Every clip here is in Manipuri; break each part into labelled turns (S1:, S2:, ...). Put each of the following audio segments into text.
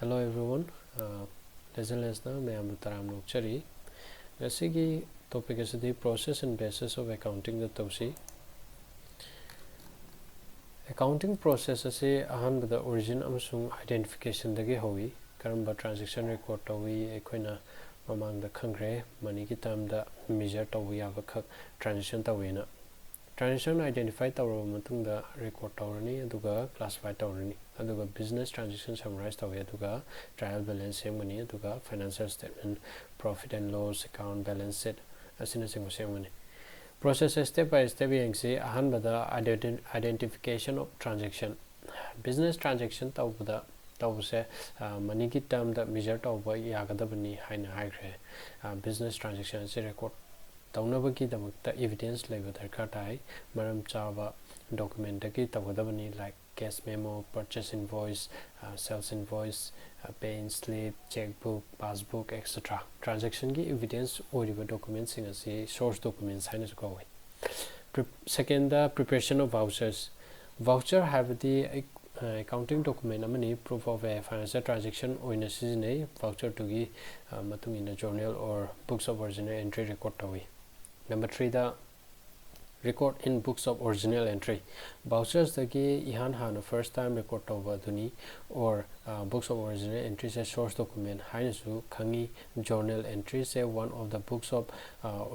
S1: Hello everyone. Lesson मैं am Taram Nokchari. जैसे कि topic is the process and basis of accounting the tausi. Accounting process से अहंबदा origin अमसुंग identification दगे होई. करंबा transaction record तौई एकोइना ममांगदा खंग्रे money की term दा measure तौई आवखक transaction तौईना. Transaction identify tawra matungda record tawrani aduga classify tawrani aduga business transaction summarize tawwe aduga trial balance semani aduga financial statement profit and loss account balance sheet asina singo semani process step by step yengsi ahanbada identification of transaction business transaction tawbada tawse money ki term da measure tawba yagadabani haina haigre business transaction se record taunabagi damakta evidence level darkar tai maram chawa document dagi tawadabani like cash memo purchase invoice sales invoice pay slip checkbook passbook etc transaction ki evidence oriba documents in a source documents haina ko second the preparation of voucher have the accounting document amani proof of a financial transaction oina seasonal voucher to gi matung in a journal or books of original entry record tawi. Number 3, the record in books of original entry. Vouchers dagi ihan hana first time record tawba duni or books of original entry se source document hainasu khangi journal entry se one of the books of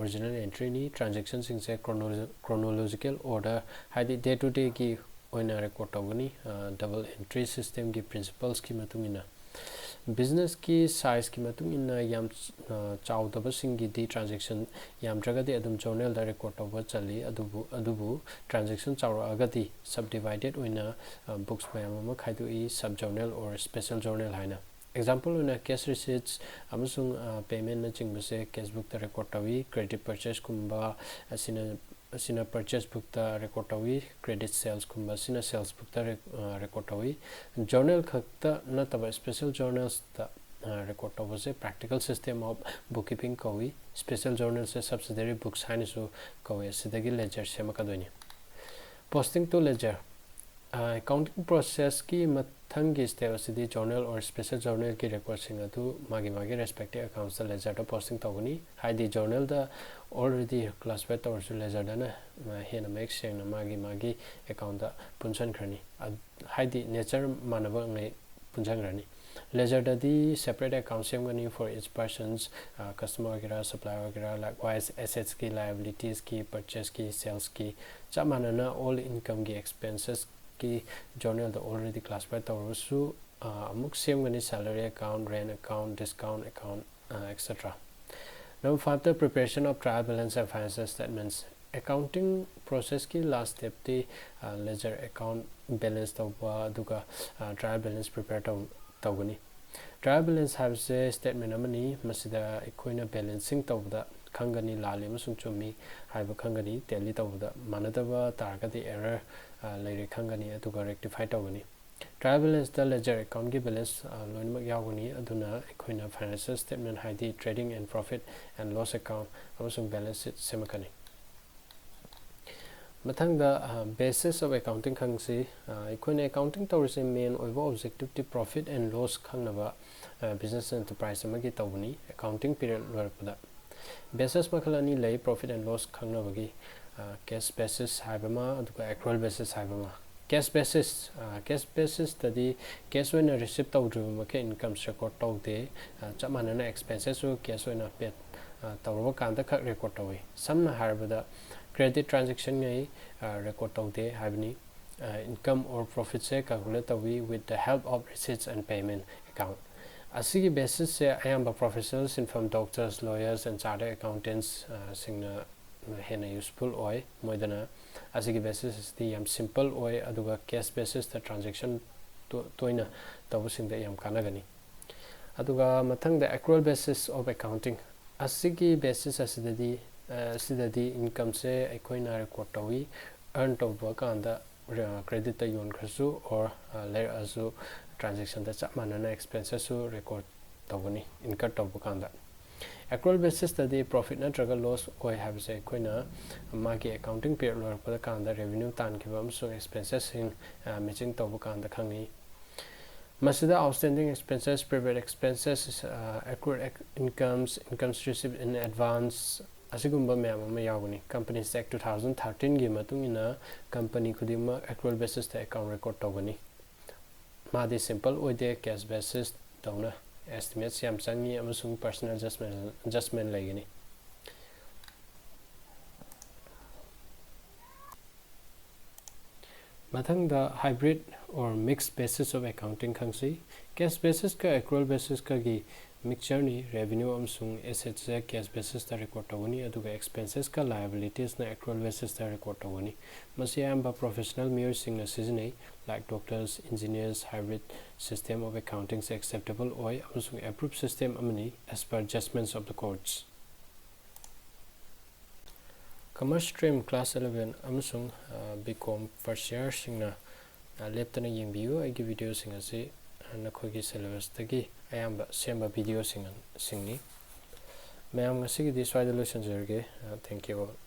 S1: original entry ni transactions in se chronological order hadi day to day ki oina record tawani double entry system ki principles ki matungina business ki size ki matung in yam chawdaba singi di transaction yam dragadi adum journal da record over chali adubu transaction chawra agati subdivided oina books mayam khaidu e sub journal or special journal haina example oina cash receipts amasung payment na chingbase cash book da record tawi credit purchase kumba asina purchase book da record tawi credit sales kumba asina sales book da record tawi journal khakta na taba special journals da record tawi se practical system of bookkeeping kawi special journals se subsidiary books hanisu kawi sidagi ledger semakadoni posting to ledger accounting process ki mathangi step asidi journal or special journal ki record singa tu magi respective accounts da ledger da posting tawni haidi journal da already classified or ledger da na hena make seng na magi account da punjan khrani haidi nature manaba ngai punjan rani ledger da di separate account semgani for each person's customer gira supplier gira likewise assets ki liabilities ki purchase ki sales ki chamanana all income ki expenses ki journal da already classified tawrusu amuk semgani salary account rent account discount account etc. Number 5, the preparation of trial balance and financial statements. Accounting process ki last step the ledger account balance tawba duga trial balance prepare tawgani trial balance has a statement amani masida ekoina balancing tawda khangani lali amasung chumi haiba khangani tally tawda manadaba targati error laire khangani aduga rectify tawgani trial balance the ledger account ki balance loinmak yawgani aduna ekoina financial statement haidi trading and profit and loss account amasung balance sheet semakani mathang the basis of accounting khangsi ekoina accounting tawse main oiba objective the profit and loss khangnaba business enterprise amagi tawni accounting period lorpada basis makhalani lay profit and loss khangnabagi cash basis haibama aduga accrual basis haibama cash basis tadi cash when receipt tawdru make income record tawde chamanana expenses so cash when paid tawra kanda khak record tawi samna harbada credit transaction ngai record tawde habni income or profit se calculate tawi with the help of receipts and payment account asigi basis se ayamba professionals from doctors lawyers and chartered accountants singna hena useful oi moidana asigi basis is the simple oi aduga cash basis the transaction toina tawsing da yam kanagani aduga mathang the accrual basis of accounting asigi basis sidadi income se ekoina record tawi earn tawba kanda credit ta yon khasu or later asu transaction da chamanana expenses su record tawani incur tawba kanda accrual basis the profit na traga loss oi have se koina magi accounting period lor pa kanda revenue tan kibam so expenses in matching tawba kanda khangi Masida outstanding expenses, private expenses, accrued incomes, incomes received in advance, asigumba mayam ama yawani. Companies Act 2013 gi matung ina company kudima accrual basis ta account record tawani. Madi simple oide cash basis dawna estimates yam changi amasung personal adjustment laigani. Mathang the hybrid or mixed basis of accounting khangsi cash basis ka accrual basis ka gi mixture ni revenue amsung assets cash basis ta record tawani aduga expenses ka liabilities na accrual basis ta record tawani masi amba professional miyoi sing seasonai like doctors engineers hybrid system of accounting is acceptable oi amsung approved system amani as per judgments of the courts. Commerce stream class 11 amasung BCom first year singna leptana yengbiu aigi video sing asi nakhoi syllabus tagi ayamba semba video singni mayam ngasigi di swai solution jerge. Thank you all.